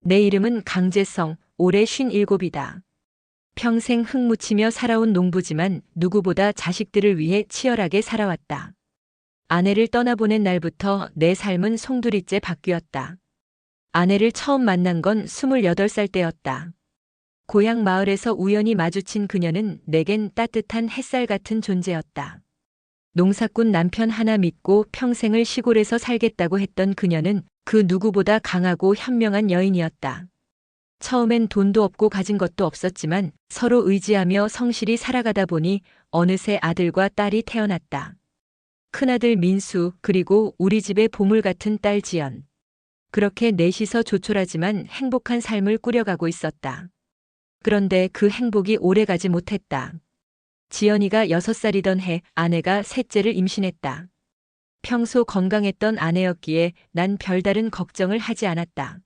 내 이름은 강재성, 올해 57이다. 평생 흙묻히며 살아온 농부지만 누구보다 자식들을 위해 치열하게 살아왔다. 아내를 떠나보낸 날부터 내 삶은 송두리째 바뀌었다. 아내를 처음 만난 건 28살 때였다. 고향 마을에서 우연히 마주친 그녀는 내겐 따뜻한 햇살 같은 존재였다. 농사꾼 남편 하나 믿고 평생을 시골에서 살겠다고 했던 그녀는 그 누구보다 강하고 현명한 여인이었다. 처음엔 돈도 없고 가진 것도 없었지만 서로 의지하며 성실히 살아가다 보니 어느새 아들과 딸이 태어났다. 큰아들 민수, 그리고 우리 집의 보물 같은 딸 지연. 그렇게 넷이서 조촐하지만 행복한 삶을 꾸려가고 있었다. 그런데 그 행복이 오래가지 못했다. 지연이가 6살이던 해 아내가 셋째를 임신했다. 평소 건강했던 아내였기에 난 별다른 걱정을 하지 않았다.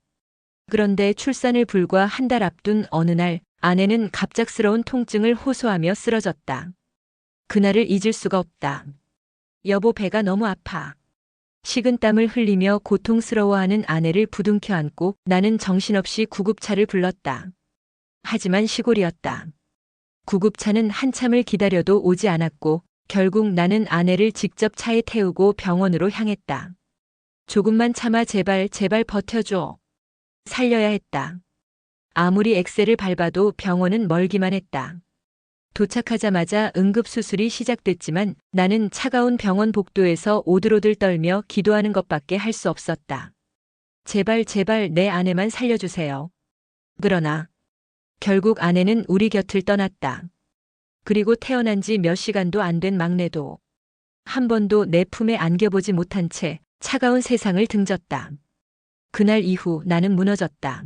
그런데 출산을 불과 한 달 앞둔 어느 날 아내는 갑작스러운 통증을 호소하며 쓰러졌다. 그날을 잊을 수가 없다. 여보, 배가 너무 아파. 식은땀을 흘리며 고통스러워하는 아내를 부둥켜 안고 나는 정신없이 구급차를 불렀다. 하지만 시골이었다. 구급차는 한참을 기다려도 오지 않았고 결국 나는 아내를 직접 차에 태우고 병원으로 향했다. 조금만 참아, 제발 버텨줘. 살려야 했다. 아무리 엑셀을 밟아도 병원은 멀기만 했다. 도착하자마자 응급수술이 시작됐지만 나는 차가운 병원 복도에서 오들오들 떨며 기도하는 것밖에 할 수 없었다. 제발 내 아내만 살려주세요. 그러나 결국 아내는 우리 곁을 떠났다. 그리고 태어난 지 몇 시간도 안 된 막내도 한 번도 내 품에 안겨보지 못한 채 차가운 세상을 등졌다. 그날 이후 나는 무너졌다.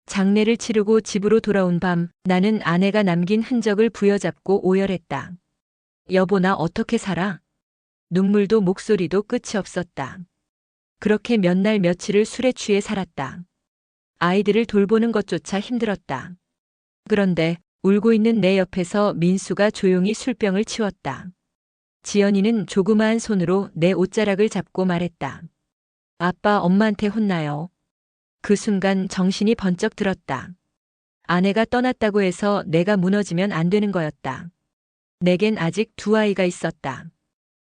장례를 치르고 집으로 돌아온 밤 나는 아내가 남긴 흔적을 부여잡고 오열했다. 여보, 나 어떻게 살아? 눈물도 목소리도 끝이 없었다. 그렇게 몇 날 며칠을 술에 취해 살았다. 아이들을 돌보는 것조차 힘들었다. 그런데 울고 있는 내 옆에서 민수가 조용히 술병을 치웠다. 지연이는 조그마한 손으로 내 옷자락을 잡고 말했다. 아빠, 엄마한테 혼나요. 그 순간 정신이 번쩍 들었다. 아내가 떠났다고 해서 내가 무너지면 안 되는 거였다. 내겐 아직 2아이가 있었다.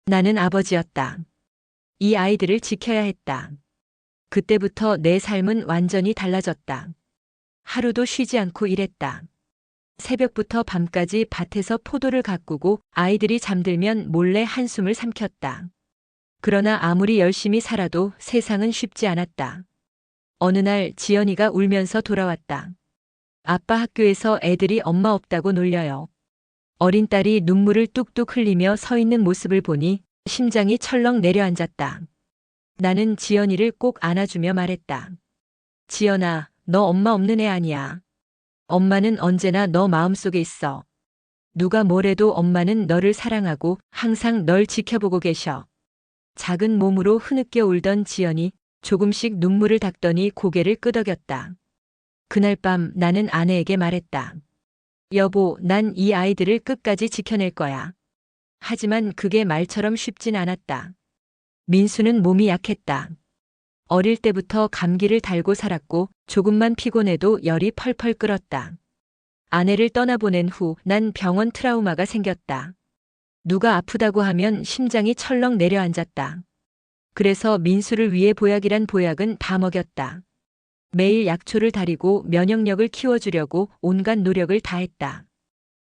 나는 아버지였다. 이 아이들을 지켜야 했다. 그때부터 내 삶은 완전히 달라졌다. 하루도 쉬지 않고 일했다. 새벽부터 밤까지 밭에서 포도를 가꾸고 아이들이 잠들면 몰래 한숨을 삼켰다. 그러나 아무리 열심히 살아도 세상은 쉽지 않았다. 어느 날 지연이가 울면서 돌아왔다. 아빠, 학교에서 애들이 엄마 없다고 놀려요. 어린 딸이 눈물을 뚝뚝 흘리며 서 있는 모습을 보니 심장이 철렁 내려앉았다. 나는 지연이를 꼭 안아주며 말했다. 지연아, 너 엄마 없는 애 아니야. 엄마는 언제나 너 마음속에 있어. 누가 뭐래도 엄마는 너를 사랑하고 항상 널 지켜보고 계셔. 작은 몸으로 흐느껴 울던 지연이 조금씩 눈물을 닦더니 고개를 끄덕였다. 그날 밤 나는 아내에게 말했다. 여보, 난 이 아이들을 끝까지 지켜낼 거야. 하지만 그게 말처럼 쉽진 않았다. 민수는 몸이 약했다. 어릴 때부터 감기를 달고 살았고 조금만 피곤해도 열이 펄펄 끓었다. 아내를 떠나보낸 후 난 병원 트라우마가 생겼다. 누가 아프다고 하면 심장이 철렁 내려앉았다. 그래서 민수를 위해 보약이란 보약은 다 먹였다. 매일 약초를 다리고 면역력을 키워주려고 온갖 노력을 다했다.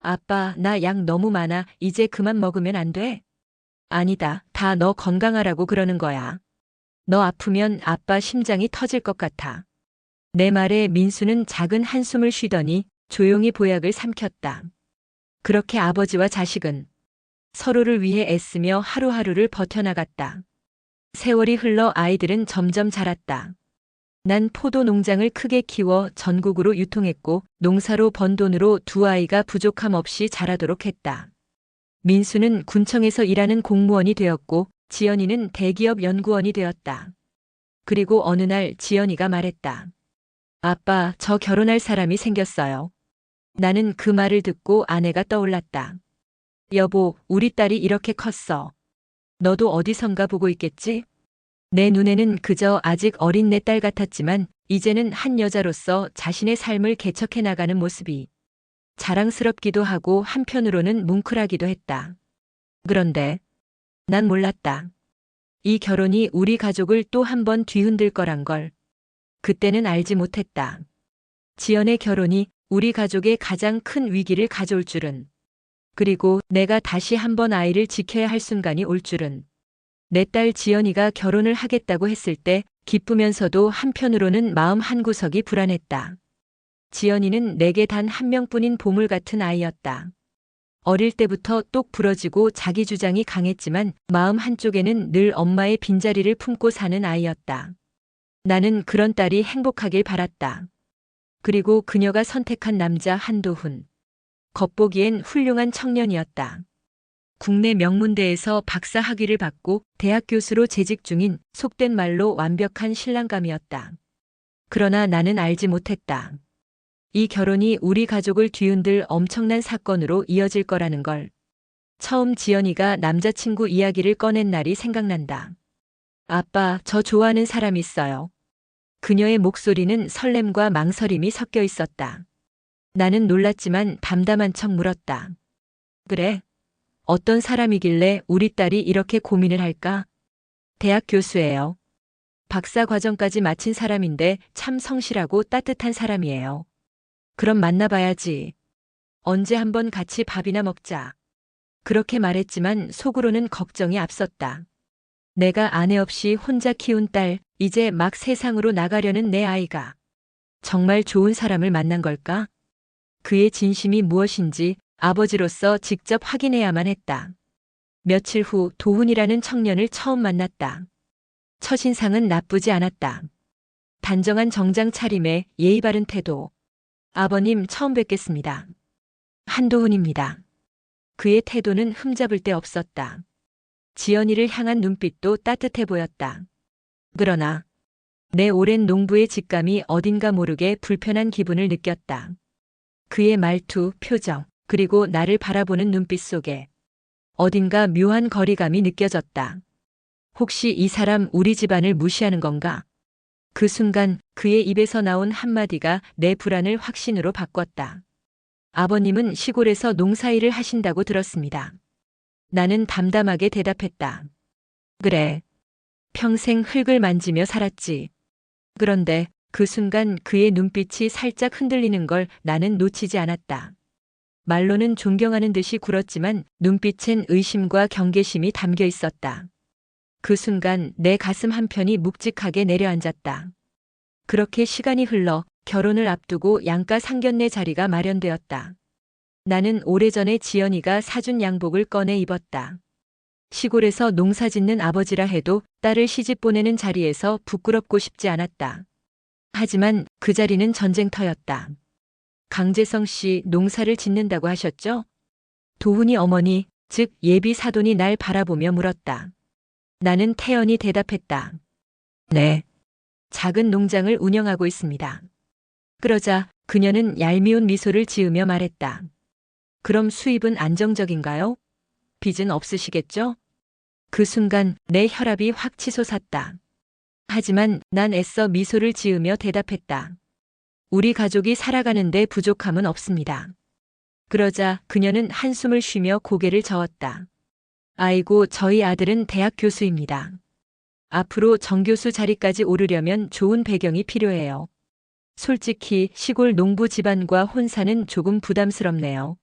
아빠, 나 약 너무 많아. 이제 그만 먹으면 안 돼? 아니다. 다 너 건강하라고 그러는 거야. 너 아프면 아빠 심장이 터질 것 같아. 내 말에 민수는 작은 한숨을 쉬더니 조용히 보약을 삼켰다. 그렇게 아버지와 자식은 서로를 위해 애쓰며 하루하루를 버텨나갔다. 세월이 흘러 아이들은 점점 자랐다. 난 포도 농장을 크게 키워 전국으로 유통했고 농사로 번 돈으로 2아이가 부족함 없이 자라도록 했다. 민수는 군청에서 일하는 공무원이 되었고 지연이는 대기업 연구원이 되었다. 그리고 어느 날 지연이가 말했다. 아빠, 저 결혼할 사람이 생겼어요. 나는 그 말을 듣고 아내가 떠올랐다. 여보, 우리 딸이 이렇게 컸어. 너도 어디선가 보고 있겠지? 내 눈에는 그저 아직 어린 내 딸 같았지만 이제는 한 여자로서 자신의 삶을 개척해 나가는 모습이 자랑스럽기도 하고 한편으로는 뭉클하기도 했다. 그런데 난 몰랐다. 이 결혼이 우리 가족을 또 한 번 뒤흔들 거란 걸. 그때는 알지 못했다. 지연의 결혼이 우리 가족의 가장 큰 위기를 가져올 줄은, 그리고 내가 다시 한 번 아이를 지켜야 할 순간이 올 줄은. 내 딸 지연이가 결혼을 하겠다고 했을 때 기쁘면서도 한편으로는 마음 한구석이 불안했다. 지연이는 내게 단 한 명뿐인 보물 같은 아이였다. 어릴 때부터 똑 부러지고 자기 주장이 강했지만 마음 한쪽에는 늘 엄마의 빈자리를 품고 사는 아이였다. 나는 그런 딸이 행복하길 바랐다. 그리고 그녀가 선택한 남자 한도훈. 겉보기엔 훌륭한 청년이었다. 국내 명문대에서 박사 학위를 받고 대학 교수로 재직 중인 속된 말로 완벽한 신랑감이었다. 그러나 나는 알지 못했다. 이 결혼이 우리 가족을 뒤흔들 엄청난 사건으로 이어질 거라는 걸. 처음 지연이가 남자친구 이야기를 꺼낸 날이 생각난다. 아빠, 저 좋아하는 사람 있어요. 그녀의 목소리는 설렘과 망설임이 섞여 있었다. 나는 놀랐지만 담담한 척 물었다. 그래? 어떤 사람이길래 우리 딸이 이렇게 고민을 할까? 대학 교수예요. 박사 과정까지 마친 사람인데 참 성실하고 따뜻한 사람이에요. 그럼 만나봐야지. 언제 한번 같이 밥이나 먹자. 그렇게 말했지만 속으로는 걱정이 앞섰다. 내가 아내 없이 혼자 키운 딸, 이제 막 세상으로 나가려는 내 아이가 정말 좋은 사람을 만난 걸까? 그의 진심이 무엇인지 아버지로서 직접 확인해야만 했다. 며칠 후 도훈이라는 청년을 처음 만났다. 첫인상은 나쁘지 않았다. 단정한 정장 차림에 예의 바른 태도. 아버님 처음 뵙겠습니다. 한도훈입니다. 그의 태도는 흠잡을 데 없었다. 지연이를 향한 눈빛도 따뜻해 보였다. 그러나 내 오랜 농부의 직감이 어딘가 모르게 불편한 기분을 느꼈다. 그의 말투, 표정, 그리고 나를 바라보는 눈빛 속에 어딘가 묘한 거리감이 느껴졌다. 혹시 이 사람 우리 집안을 무시하는 건가? 그 순간 그의 입에서 나온 한마디가 내 불안을 확신으로 바꿨다. 아버님은 시골에서 농사일을 하신다고 들었습니다. 나는 담담하게 대답했다. 그래. 평생 흙을 만지며 살았지. 그런데 그 순간 그의 눈빛이 살짝 흔들리는 걸 나는 놓치지 않았다. 말로는 존경하는 듯이 굴었지만 눈빛엔 의심과 경계심이 담겨 있었다. 그 순간 내 가슴 한편이 묵직하게 내려앉았다. 그렇게 시간이 흘러 결혼을 앞두고 양가 상견례 자리가 마련되었다. 나는 오래전에 지연이가 사준 양복을 꺼내 입었다. 시골에서 농사 짓는 아버지라 해도 딸을 시집 보내는 자리에서 부끄럽고 싶지 않았다. 하지만 그 자리는 전쟁터였다. 강재성 씨 농사를 짓는다고 하셨죠? 도훈이 어머니, 즉 예비 사돈이 날 바라보며 물었다. 나는 태연히 대답했다. 네. 작은 농장을 운영하고 있습니다. 그러자 그녀는 얄미운 미소를 지으며 말했다. 그럼 수입은 안정적인가요? 빚은 없으시겠죠? 그 순간 내 혈압이 확 치솟았다. 하지만 난 애써 미소를 지으며 대답했다. 우리 가족이 살아가는데 부족함은 없습니다. 그러자 그녀는 한숨을 쉬며 고개를 저었다. 아이고, 저희 아들은 대학 교수입니다. 앞으로 정교수 자리까지 오르려면 좋은 배경이 필요해요. 솔직히 시골 농부 집안과 혼사는 조금 부담스럽네요.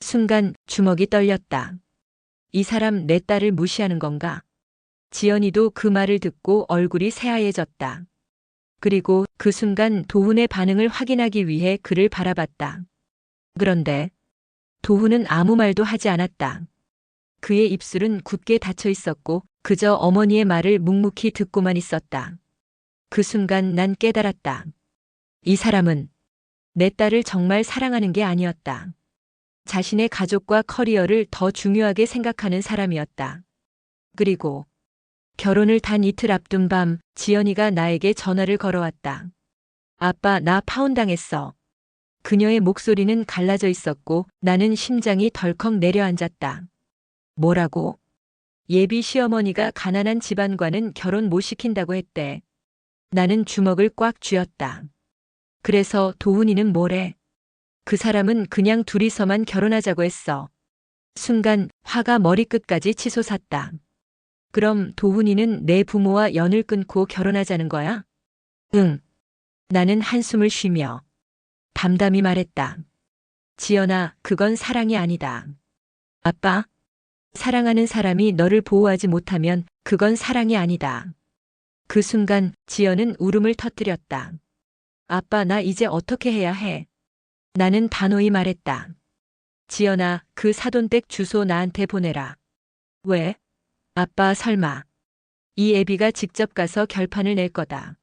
순간 주먹이 떨렸다. 이 사람 내 딸을 무시하는 건가? 지연이도 그 말을 듣고 얼굴이 새하얘졌다. 그리고 그 순간 도훈의 반응을 확인하기 위해 그를 바라봤다. 그런데 도훈은 아무 말도 하지 않았다. 그의 입술은 굳게 닫혀 있었고 그저 어머니의 말을 묵묵히 듣고만 있었다. 그 순간 난 깨달았다. 이 사람은 내 딸을 정말 사랑하는 게 아니었다. 자신의 가족과 커리어를 더 중요하게 생각하는 사람이었다. 그리고 결혼을 단 이틀 앞둔 밤 지연이가 나에게 전화를 걸어왔다. 아빠, 나 파혼당했어. 그녀의 목소리는 갈라져 있었고 나는 심장이 덜컥 내려앉았다. 뭐라고? 예비 시어머니가 가난한 집안과는 결혼 못 시킨다고 했대. 나는 주먹을 꽉 쥐었다. 그래서 도훈이는 뭐래? 그 사람은 그냥 둘이서만 결혼하자고 했어. 순간 화가 머리끝까지 치솟았다. 그럼 도훈이는 내 부모와 연을 끊고 결혼하자는 거야? 응. 나는 한숨을 쉬며 담담히 말했다. 지연아, 그건 사랑이 아니다. 아빠, 사랑하는 사람이 너를 보호하지 못하면 그건 사랑이 아니다. 그 순간 지연은 울음을 터뜨렸다. 아빠, 나 이제 어떻게 해야 해? 나는 단호히 말했다. 지연아, 그 사돈댁 주소 나한테 보내라. 왜? 아빠, 설마. 이 애비가 직접 가서 결판을 낼 거다.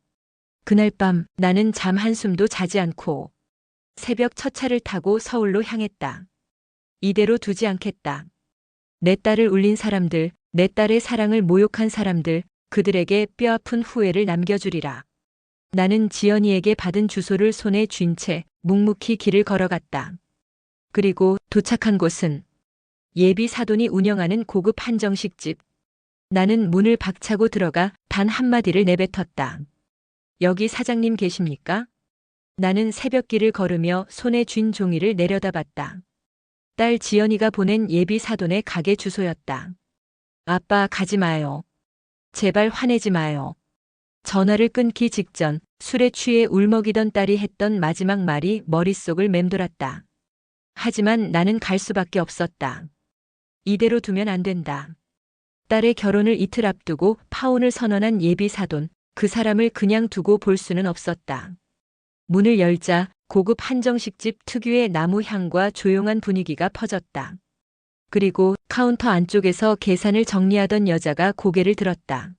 그날 밤 나는 잠 한숨도 자지 않고 새벽 첫 차를 타고 서울로 향했다. 이대로 두지 않겠다. 내 딸을 울린 사람들, 내 딸의 사랑을 모욕한 사람들, 그들에게 뼈아픈 후회를 남겨주리라. 나는 지연이에게 받은 주소를 손에 쥔 채 묵묵히 길을 걸어갔다. 그리고 도착한 곳은 예비 사돈이 운영하는 고급 한정식집. 나는 문을 박차고 들어가 단 한마디를 내뱉었다. 여기 사장님 계십니까? 나는 새벽길을 걸으며 손에 쥔 종이를 내려다봤다. 딸 지연이가 보낸 예비 사돈의 가게 주소였다. 아빠, 가지 마요. 제발 화내지 마요. 전화를 끊기 직전 술에 취해 울먹이던 딸이 했던 마지막 말이 머릿속을 맴돌았다. 하지만 나는 갈 수밖에 없었다. 이대로 두면 안 된다. 딸의 결혼을 이틀 앞두고 파혼을 선언한 예비 사돈, 그 사람을 그냥 두고 볼 수는 없었다. 문을 열자 고급 한정식집 특유의 나무 향과 조용한 분위기가 퍼졌다. 그리고 카운터 안쪽에서 계산을 정리하던 여자가 고개를 들었다.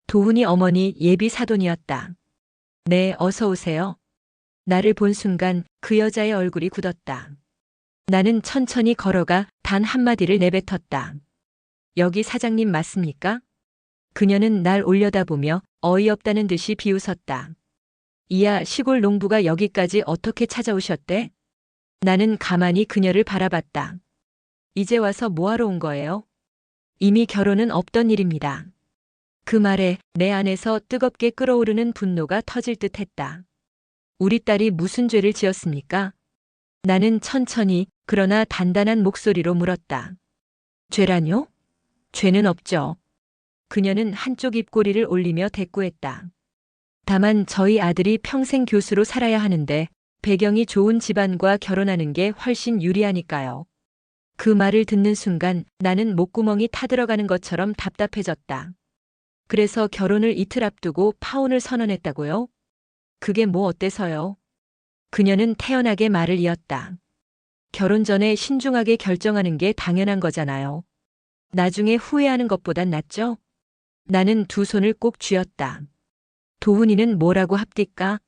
도훈이 어머니 예비 사돈이었다. 네, 어서 오세요. 나를 본 순간 그 여자의 얼굴이 굳었다. 나는 천천히 걸어가 단 한마디를 내뱉었다. 여기 사장님 맞습니까? 그녀는 날 올려다보며 어이없다는 듯이 비웃었다. 이야, 시골 농부가 여기까지 어떻게 찾아오셨대? 나는 가만히 그녀를 바라봤다. 이제 와서 뭐하러 온 거예요? 이미 결혼은 없던 일입니다. 그 말에 내 안에서 뜨겁게 끓어오르는 분노가 터질 듯 했다. 우리 딸이 무슨 죄를 지었습니까? 나는 천천히 그러나 단단한 목소리로 물었다. 죄라뇨? 죄는 없죠. 그녀는 한쪽 입꼬리를 올리며 대꾸했다. 다만 저희 아들이 평생 교수로 살아야 하는데 배경이 좋은 집안과 결혼하는 게 훨씬 유리하니까요. 그 말을 듣는 순간 나는 목구멍이 타들어가는 것처럼 답답해졌다. 그래서 결혼을 이틀 앞두고 파혼을 선언했다고요? 그게 뭐 어때서요? 그녀는 태연하게 말을 이었다. 결혼 전에 신중하게 결정하는 게 당연한 거잖아요. 나중에 후회하는 것보단 낫죠? 나는 두 손을 꼭 쥐었다. 도훈이는 뭐라고 합디까?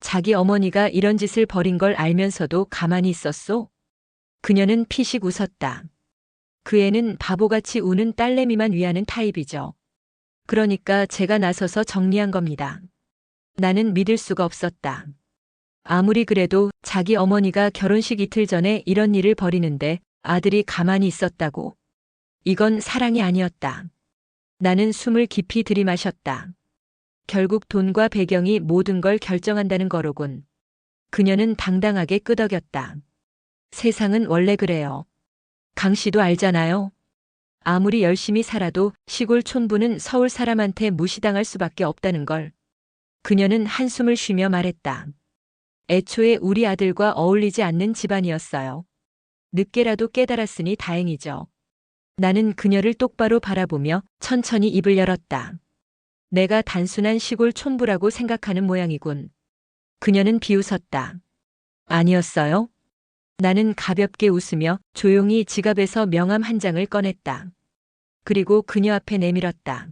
자기 어머니가 이런 짓을 벌인 걸 알면서도 가만히 있었소? 그녀는 피식 웃었다. 그 애는 바보같이 우는 딸내미만 위하는 타입이죠. 그러니까 제가 나서서 정리한 겁니다. 나는 믿을 수가 없었다. 아무리 그래도 자기 어머니가 결혼식 이틀 전에 이런 일을 벌이는데 아들이 가만히 있었다고. 이건 사랑이 아니었다. 나는 숨을 깊이 들이마셨다. 결국 돈과 배경이 모든 걸 결정한다는 거로군. 그녀는 당당하게 끄덕였다. 세상은 원래 그래요. 강 씨도 알잖아요. 아무리 열심히 살아도 시골 촌부는 서울 사람한테 무시당할 수밖에 없다는 걸. 그녀는 한숨을 쉬며 말했다. 애초에 우리 아들과 어울리지 않는 집안이었어요. 늦게라도 깨달았으니 다행이죠. 나는 그녀를 똑바로 바라보며 천천히 입을 열었다. 내가 단순한 시골 촌부라고 생각하는 모양이군. 그녀는 비웃었다. 아니었어요? 나는 가볍게 웃으며 조용히 지갑에서 명함 한 장을 꺼냈다. 그리고 그녀 앞에 내밀었다.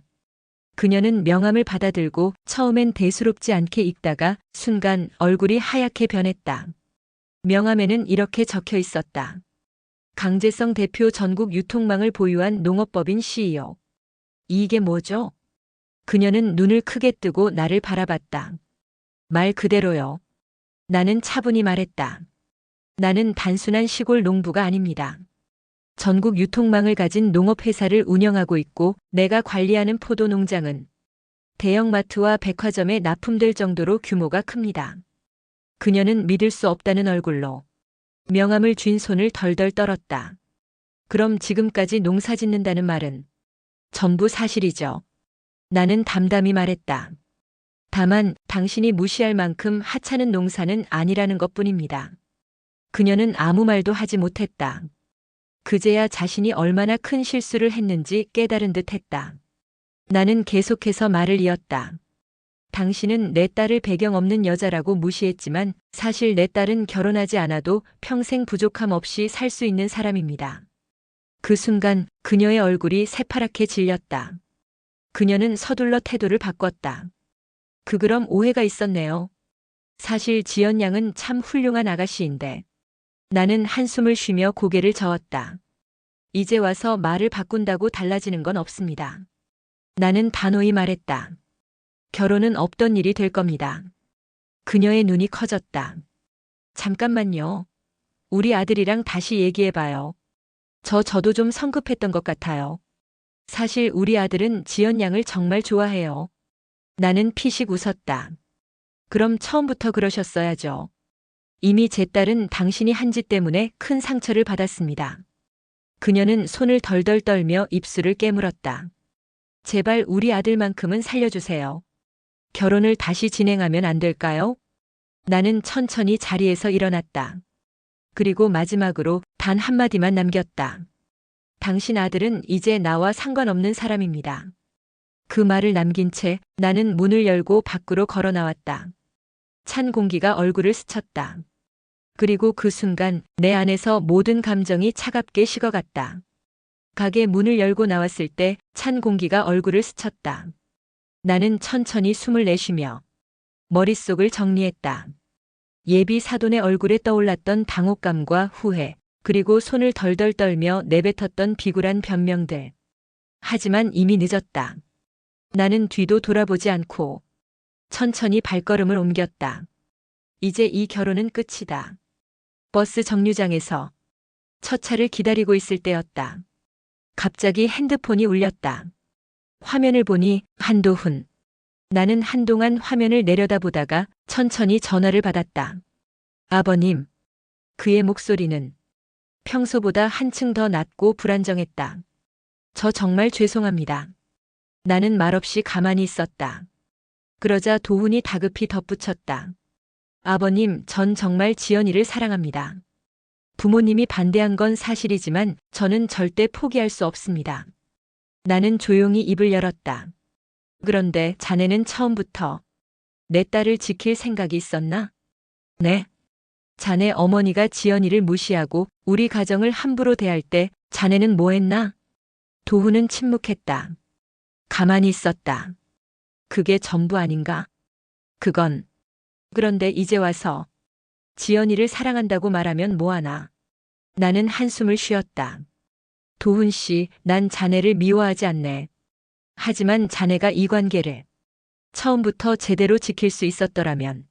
그녀는 명함을 받아들고 처음엔 대수롭지 않게 읽다가 순간 얼굴이 하얗게 변했다. 명함에는 이렇게 적혀 있었다. 강재성 대표 전국 유통망을 보유한 농업법인 CEO. 이게 뭐죠? 그녀는 눈을 크게 뜨고 나를 바라봤다. 말 그대로요. 나는 차분히 말했다. 나는 단순한 시골 농부가 아닙니다. 전국 유통망을 가진 농업회사를 운영하고 있고 내가 관리하는 포도 농장은 대형마트와 백화점에 납품될 정도로 규모가 큽니다. 그녀는 믿을 수 없다는 얼굴로 명함을 쥔 손을 덜덜 떨었다. 그럼 지금까지 농사 짓는다는 말은 전부 사실이죠. 나는 담담히 말했다. 다만 당신이 무시할 만큼 하찮은 농사는 아니라는 것뿐입니다. 그녀는 아무 말도 하지 못했다. 그제야 자신이 얼마나 큰 실수를 했는지 깨달은 듯 했다. 나는 계속해서 말을 이었다. 당신은 내 딸을 배경 없는 여자라고 무시했지만 사실 내 딸은 결혼하지 않아도 평생 부족함 없이 살 수 있는 사람입니다. 그 순간 그녀의 얼굴이 새파랗게 질렸다. 그녀는 서둘러 태도를 바꿨다. 그럼 오해가 있었네요. 사실 지연 양은 참 훌륭한 아가씨인데. 나는 한숨을 쉬며 고개를 저었다. 이제 와서 말을 바꾼다고 달라지는 건 없습니다. 나는 단호히 말했다. 결혼은 없던 일이 될 겁니다. 그녀의 눈이 커졌다. 잠깐만요. 우리 아들이랑 다시 얘기해봐요. 저도 좀 성급했던 것 같아요. 사실 우리 아들은 지연 양을 정말 좋아해요. 나는 피식 웃었다. 그럼 처음부터 그러셨어야죠. 이미 제 딸은 당신이 한 짓 때문에 큰 상처를 받았습니다. 그녀는 손을 덜덜 떨며 입술을 깨물었다. 제발 우리 아들만큼은 살려주세요. 결혼을 다시 진행하면 안 될까요? 나는 천천히 자리에서 일어났다. 그리고 마지막으로 단 한마디만 남겼다. 당신 아들은 이제 나와 상관없는 사람입니다. 그 말을 남긴 채 나는 문을 열고 밖으로 걸어 나왔다. 찬 공기가 얼굴을 스쳤다. 그리고 그 순간 내 안에서 모든 감정이 차갑게 식어갔다. 가게 문을 열고 나왔을 때 찬 공기가 얼굴을 스쳤다. 나는 천천히 숨을 내쉬며 머릿속을 정리했다. 예비 사돈의 얼굴에 떠올랐던 당혹감과 후회, 그리고 손을 덜덜 떨며 내뱉었던 비굴한 변명들. 하지만 이미 늦었다. 나는 뒤도 돌아보지 않고 천천히 발걸음을 옮겼다. 이제 이 결혼은 끝이다. 버스 정류장에서 첫 차를 기다리고 있을 때였다. 갑자기 핸드폰이 울렸다. 화면을 보니 한도훈. 나는 한동안 화면을 내려다보다가 천천히 전화를 받았다. 아버님. 그의 목소리는 평소보다 한층 더 낮고 불안정했다. 저 정말 죄송합니다. 나는 말없이 가만히 있었다. 그러자 도훈이 다급히 덧붙였다. 아버님, 전 정말 지연이를 사랑합니다. 부모님이 반대한 건 사실이지만 저는 절대 포기할 수 없습니다. 나는 조용히 입을 열었다. 그런데 자네는 처음부터 내 딸을 지킬 생각이 있었나? 네. 자네 어머니가 지연이를 무시하고 우리 가정을 함부로 대할 때 자네는 뭐 했나? 도훈은 침묵했다. 가만히 있었다. 그게 전부 아닌가? 그건. 그런데 이제 와서 지연이를 사랑한다고 말하면 뭐하나. 나는 한숨을 쉬었다. 도훈 씨, 난 자네를 미워하지 않네. 하지만 자네가 이 관계를 처음부터 제대로 지킬 수 있었더라면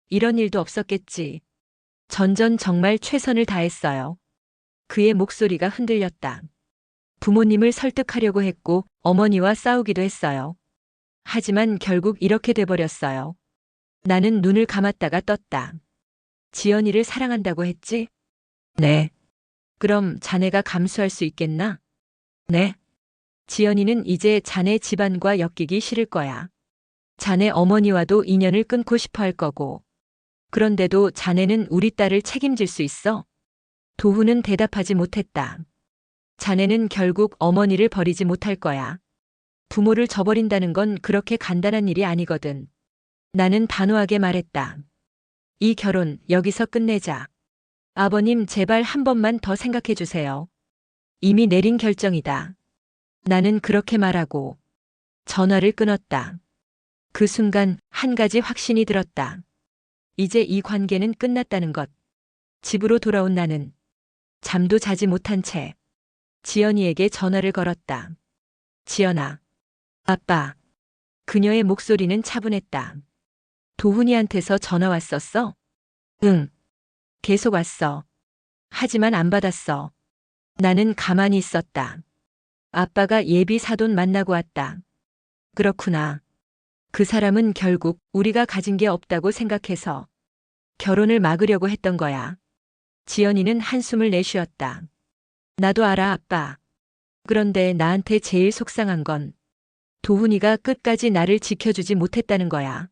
이런 일도 없었겠지. 전 정말 최선을 다했어요. 그의 목소리가 흔들렸다. 부모님을 설득하려고 했고 어머니와 싸우기도 했어요. 하지만 결국 이렇게 돼버렸어요. 나는 눈을 감았다가 떴다. 지연이를 사랑한다고 했지? 네. 그럼 자네가 감수할 수 있겠나? 네. 지연이는 이제 자네 집안과 엮이기 싫을 거야. 자네 어머니와도 인연을 끊고 싶어 할 거고. 그런데도 자네는 우리 딸을 책임질 수 있어? 도훈은 대답하지 못했다. 자네는 결국 어머니를 버리지 못할 거야. 부모를 저버린다는 건 그렇게 간단한 일이 아니거든. 나는 단호하게 말했다. 이 결혼 여기서 끝내자. 아버님, 제발 한 번만 더 생각해 주세요. 이미 내린 결정이다. 나는 그렇게 말하고 전화를 끊었다. 그 순간 한 가지 확신이 들었다. 이제 이 관계는 끝났다는 것. 집으로 돌아온 나는 잠도 자지 못한 채 지연이에게 전화를 걸었다. 지연아. 아빠. 그녀의 목소리는 차분했다. 도훈이한테서 전화 왔었어? 응. 계속 왔어. 하지만 안 받았어. 나는 가만히 있었다. 아빠가 예비 사돈 만나고 왔다. 그렇구나. 그 사람은 결국 우리가 가진 게 없다고 생각해서 결혼을 막으려고 했던 거야. 지연이는 한숨을 내쉬었다. 나도 알아, 아빠. 그런데 나한테 제일 속상한 건 도훈이가 끝까지 나를 지켜주지 못했다는 거야.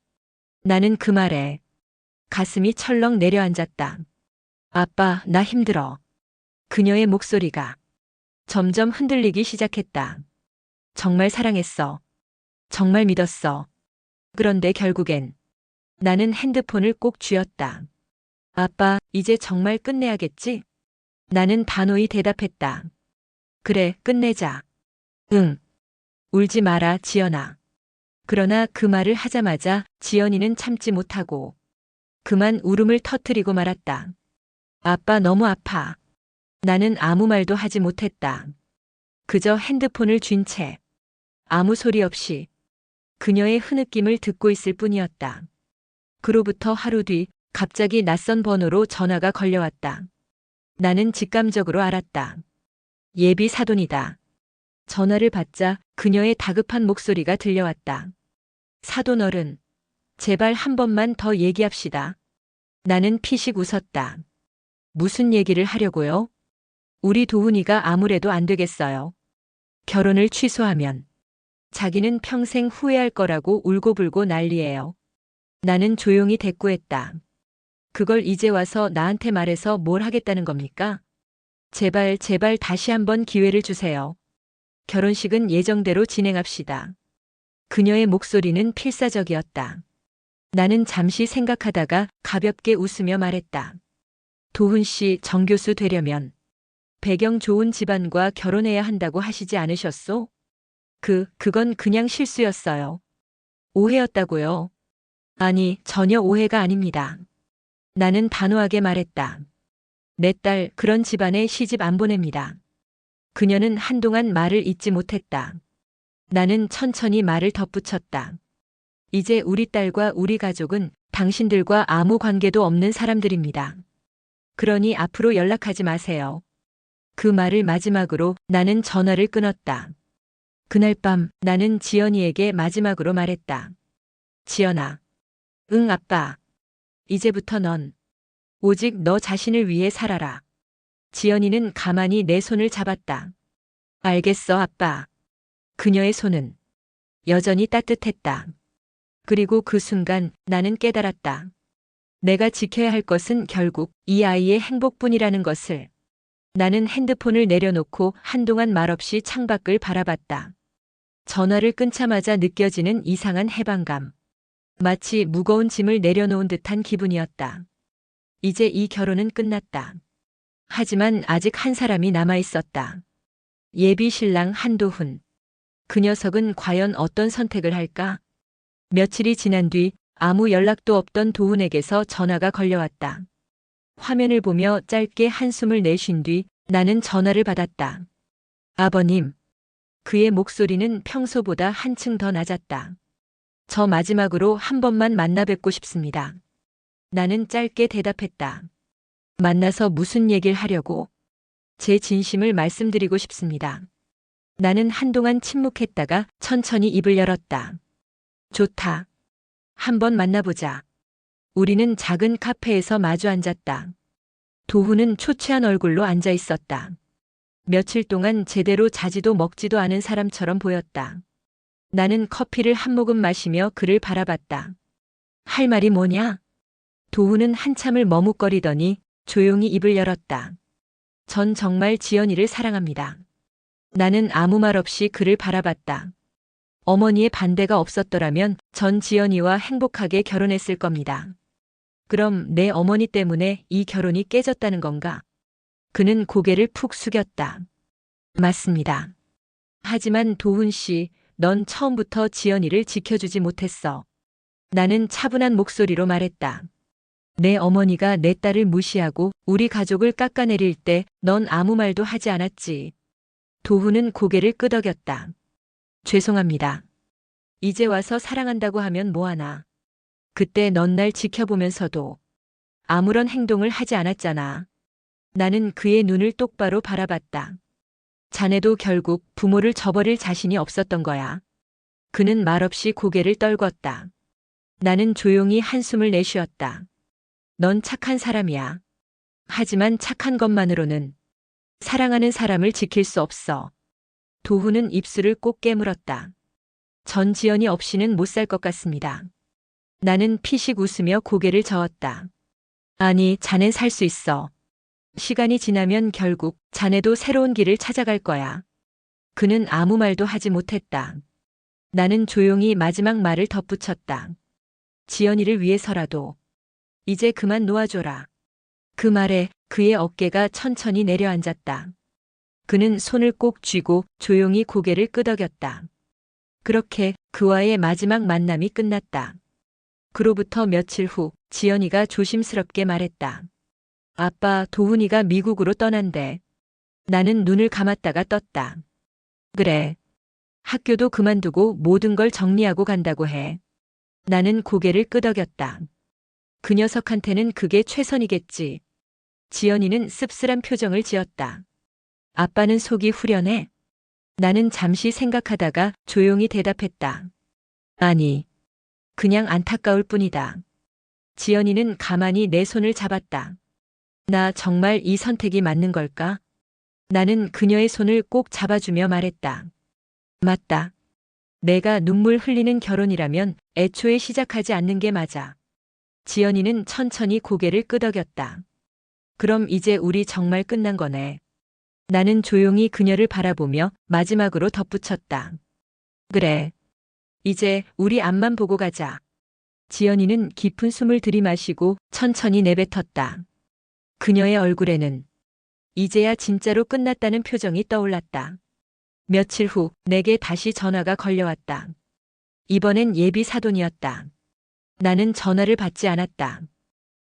나는 그 말에 가슴이 철렁 내려앉았다. 아빠, 나 힘들어. 그녀의 목소리가 점점 흔들리기 시작했다. 정말 사랑했어. 정말 믿었어. 그런데 결국엔 나는 핸드폰을 꼭 쥐었다. 아빠, 이제 정말 끝내야겠지? 나는 단호히 대답했다. 그래, 끝내자. 응. 울지 마라, 지연아. 그러나 그 말을 하자마자 지연이는 참지 못하고 그만 울음을 터뜨리고 말았다. 아빠, 너무 아파. 나는 아무 말도 하지 못했다. 그저 핸드폰을 쥔 채 아무 소리 없이 그녀의 흐느낌을 듣고 있을 뿐이었다. 그로부터 하루 뒤 갑자기 낯선 번호로 전화가 걸려왔다. 나는 직감적으로 알았다. 예비 사돈이다. 전화를 받자 그녀의 다급한 목소리가 들려왔다. 사돈 어른, 제발 한 번만 더 얘기합시다. 나는 피식 웃었다. 무슨 얘기를 하려고요? 우리 도훈이가 아무래도 안 되겠어요. 결혼을 취소하면 자기는 평생 후회할 거라고 울고불고 난리예요. 나는 조용히 대꾸했다. 그걸 이제 와서 나한테 말해서 뭘 하겠다는 겁니까? 제발 다시 한번 기회를 주세요. 결혼식은 예정대로 진행합시다. 그녀의 목소리는 필사적이었다. 나는 잠시 생각하다가 가볍게 웃으며 말했다. 도훈 씨 정교수 되려면 배경 좋은 집안과 결혼해야 한다고 하시지 않으셨소? 그건 그냥 실수였어요. 오해였다고요? 아니, 전혀 오해가 아닙니다. 나는 단호하게 말했다. 내 딸 그런 집안에 시집 안 보냅니다. 그녀는 한동안 말을 잇지 못했다. 나는 천천히 말을 덧붙였다. 이제 우리 딸과 우리 가족은 당신들과 아무 관계도 없는 사람들입니다. 그러니 앞으로 연락하지 마세요. 그 말을 마지막으로 나는 전화를 끊었다. 그날 밤 나는 지연이에게 마지막으로 말했다. 지연아. 응, 아빠. 이제부터 넌 오직 너 자신을 위해 살아라. 지연이는 가만히 내 손을 잡았다. 알겠어, 아빠. 그녀의 손은 여전히 따뜻했다. 그리고 그 순간 나는 깨달았다. 내가 지켜야 할 것은 결국 이 아이의 행복뿐이라는 것을. 나는 핸드폰을 내려놓고 한동안 말없이 창밖을 바라봤다. 전화를 끊자마자 느껴지는 이상한 해방감. 마치 무거운 짐을 내려놓은 듯한 기분이었다. 이제 이 결혼은 끝났다. 하지만 아직 한 사람이 남아있었다. 예비 신랑 한도훈. 그 녀석은 과연 어떤 선택을 할까? 며칠이 지난 뒤 아무 연락도 없던 도훈에게서 전화가 걸려왔다. 화면을 보며 짧게 한숨을 내쉰 뒤 나는 전화를 받았다. 아버님. 그의 목소리는 평소보다 한층 더 낮았다. 저 마지막으로 한 번만 만나 뵙고 싶습니다. 나는 짧게 대답했다. 만나서 무슨 얘기를 하려고? 제 진심을 말씀드리고 싶습니다. 나는 한동안 침묵했다가 천천히 입을 열었다. 좋다. 한번 만나보자. 우리는 작은 카페에서 마주 앉았다. 도훈은 초췌한 얼굴로 앉아 있었다. 며칠 동안 제대로 자지도 먹지도 않은 사람처럼 보였다. 나는 커피를 한 모금 마시며 그를 바라봤다. 할 말이 뭐냐? 도훈은 한참을 머뭇거리더니 조용히 입을 열었다. 전 정말 지연이를 사랑합니다. 나는 아무 말 없이 그를 바라봤다. 어머니의 반대가 없었더라면 전 지연이와 행복하게 결혼했을 겁니다. 그럼 내 어머니 때문에 이 결혼이 깨졌다는 건가? 그는 고개를 푹 숙였다. 맞습니다. 하지만 도훈 씨, 넌 처음부터 지연이를 지켜주지 못했어. 나는 차분한 목소리로 말했다. 내 어머니가 내 딸을 무시하고 우리 가족을 깎아내릴 때 넌 아무 말도 하지 않았지. 도훈은 고개를 끄덕였다. 죄송합니다. 이제 와서 사랑한다고 하면 뭐하나. 그때 넌 날 지켜보면서도 아무런 행동을 하지 않았잖아. 나는 그의 눈을 똑바로 바라봤다. 자네도 결국 부모를 저버릴 자신이 없었던 거야. 그는 말없이 고개를 떨궜다. 나는 조용히 한숨을 내쉬었다. 넌 착한 사람이야. 하지만 착한 것만으로는 사랑하는 사람을 지킬 수 없어. 도훈은 입술을 꼭 깨물었다. 전 지연이 없이는 못 살 것 같습니다. 나는 피식 웃으며 고개를 저었다. 아니, 자넨 살 수 있어. 시간이 지나면 결국 자네도 새로운 길을 찾아갈 거야. 그는 아무 말도 하지 못했다. 나는 조용히 마지막 말을 덧붙였다. 지연이를 위해서라도 이제 그만 놓아줘라. 그 말에 그의 어깨가 천천히 내려앉았다. 그는 손을 꼭 쥐고 조용히 고개를 끄덕였다. 그렇게 그와의 마지막 만남이 끝났다. 그로부터 며칠 후 지연이가 조심스럽게 말했다. 아빠, 도훈이가 미국으로 떠난대. 나는 눈을 감았다가 떴다. 그래. 학교도 그만두고 모든 걸 정리하고 간다고 해. 나는 고개를 끄덕였다. 그 녀석한테는 그게 최선이겠지. 지연이는 씁쓸한 표정을 지었다. 아빠는 속이 후련해? 나는 잠시 생각하다가 조용히 대답했다. 아니, 그냥 안타까울 뿐이다. 지연이는 가만히 내 손을 잡았다. 나 정말 이 선택이 맞는 걸까? 나는 그녀의 손을 꼭 잡아주며 말했다. 맞다. 내가 눈물 흘리는 결혼이라면 애초에 시작하지 않는 게 맞아. 지연이는 천천히 고개를 끄덕였다. 그럼 이제 우리 정말 끝난 거네. 나는 조용히 그녀를 바라보며 마지막으로 덧붙였다. 그래. 이제 우리 앞만 보고 가자. 지연이는 깊은 숨을 들이마시고 천천히 내뱉었다. 그녀의 얼굴에는 이제야 진짜로 끝났다는 표정이 떠올랐다. 며칠 후 내게 다시 전화가 걸려왔다. 이번엔 예비 사돈이었다. 나는 전화를 받지 않았다.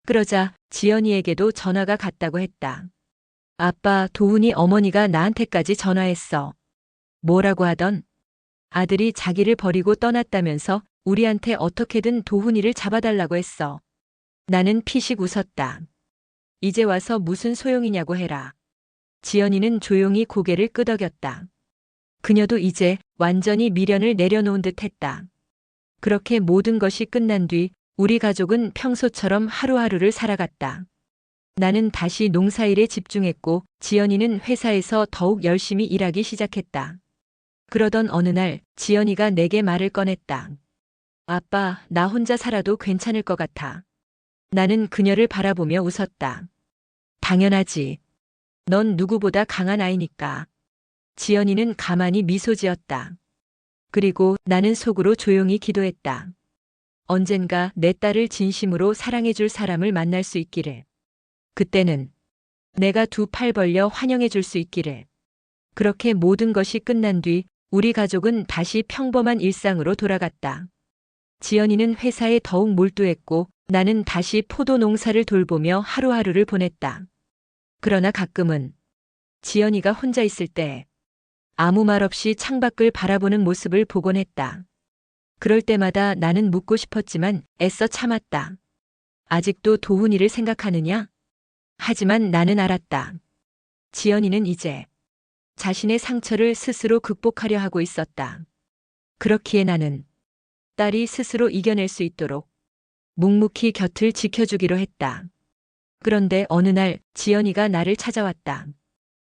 그러자 지연이에게도 전화가 갔다고 했다. 아빠, 도훈이 어머니가 나한테까지 전화했어. 뭐라고 하던? 아들이 자기를 버리고 떠났다면서 우리한테 어떻게든 도훈이를 잡아달라고 했어. 나는 피식 웃었다. 이제 와서 무슨 소용이냐고 해라. 지연이는 조용히 고개를 끄덕였다. 그녀도 이제 완전히 미련을 내려놓은 듯 했다. 그렇게 모든 것이 끝난 뒤 우리 가족은 평소처럼 하루하루를 살아갔다. 나는 다시 농사일에 집중했고 지연이는 회사에서 더욱 열심히 일하기 시작했다. 그러던 어느 날 지연이가 내게 말을 꺼냈다. 아빠, 나 혼자 살아도 괜찮을 것 같아. 나는 그녀를 바라보며 웃었다. 당연하지. 넌 누구보다 강한 아이니까. 지연이는 가만히 미소 지었다. 그리고 나는 속으로 조용히 기도했다. 언젠가 내 딸을 진심으로 사랑해줄 사람을 만날 수 있기를. 그때는 내가 두 팔 벌려 환영해줄 수 있기를. 그렇게 모든 것이 끝난 뒤 우리 가족은 다시 평범한 일상으로 돌아갔다. 지연이는 회사에 더욱 몰두했고 나는 다시 포도 농사를 돌보며 하루하루를 보냈다. 그러나 가끔은 지연이가 혼자 있을 때 아무 말 없이 창밖을 바라보는 모습을 보곤 했다. 그럴 때마다 나는 묻고 싶었지만 애써 참았다. 아직도 도훈이를 생각하느냐? 하지만 나는 알았다. 지연이는 이제 자신의 상처를 스스로 극복하려 하고 있었다. 그렇기에 나는 딸이 스스로 이겨낼 수 있도록 묵묵히 곁을 지켜주기로 했다. 그런데 어느 날 지연이가 나를 찾아왔다.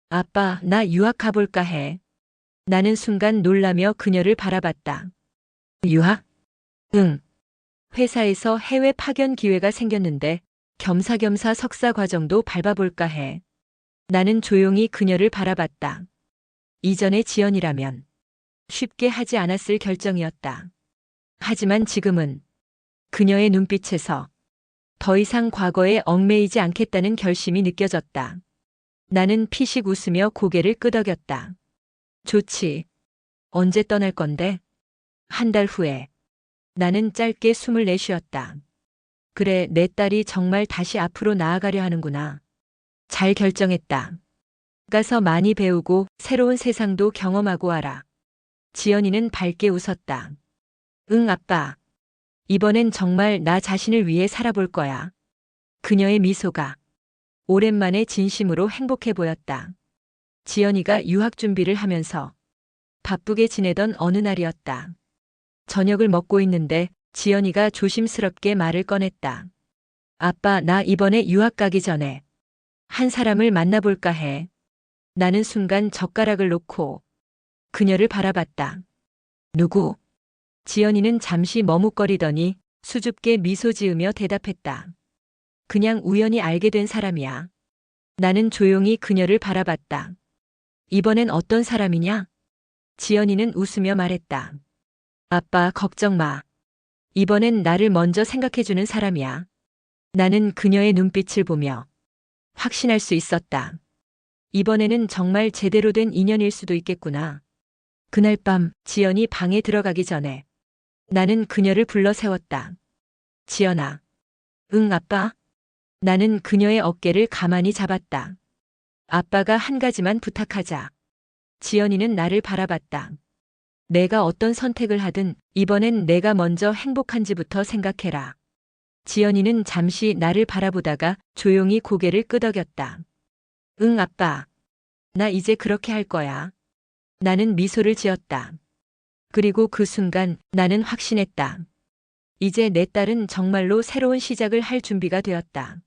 아빠, 나 유학 가볼까 해. 나는 순간 놀라며 그녀를 바라봤다. 유학? 응. 회사에서 해외 파견 기회가 생겼는데 겸사겸사 석사 과정도 밟아볼까 해. 나는 조용히 그녀를 바라봤다. 이전의 지연이라면 쉽게 하지 않았을 결정이었다. 하지만 지금은 그녀의 눈빛에서 더 이상 과거에 얽매이지 않겠다는 결심이 느껴졌다. 나는 피식 웃으며 고개를 끄덕였다. 좋지. 언제 떠날 건데? 한 달 후에. 나는 짧게 숨을 내쉬었다. 그래, 내 딸이 정말 다시 앞으로 나아가려 하는구나. 잘 결정했다. 가서 많이 배우고 새로운 세상도 경험하고 와라. 지연이는 밝게 웃었다. 응, 아빠. 이번엔 정말 나 자신을 위해 살아볼 거야. 그녀의 미소가 오랜만에 진심으로 행복해 보였다. 지연이가 유학 준비를 하면서 바쁘게 지내던 어느 날이었다. 저녁을 먹고 있는데 지연이가 조심스럽게 말을 꺼냈다. 아빠, 나 이번에 유학 가기 전에 한 사람을 만나볼까 해. 나는 순간 젓가락을 놓고 그녀를 바라봤다. 누구? 지연이는 잠시 머뭇거리더니 수줍게 미소 지으며 대답했다. 그냥 우연히 알게 된 사람이야. 나는 조용히 그녀를 바라봤다. 이번엔 어떤 사람이냐? 지연이는 웃으며 말했다. 아빠, 걱정 마. 이번엔 나를 먼저 생각해주는 사람이야. 나는 그녀의 눈빛을 보며 확신할 수 있었다. 이번에는 정말 제대로 된 인연일 수도 있겠구나. 그날 밤 지연이 방에 들어가기 전에 나는 그녀를 불러 세웠다. 지연아. 응, 아빠. 나는 그녀의 어깨를 가만히 잡았다. 아빠가 한 가지만 부탁하자. 지연이는 나를 바라봤다. 내가 어떤 선택을 하든 이번엔 내가 먼저 행복한지부터 생각해라. 지연이는 잠시 나를 바라보다가 조용히 고개를 끄덕였다. 응, 아빠. 나 이제 그렇게 할 거야. 나는 미소를 지었다. 그리고 그 순간 나는 확신했다. 이제 내 딸은 정말로 새로운 시작을 할 준비가 되었다.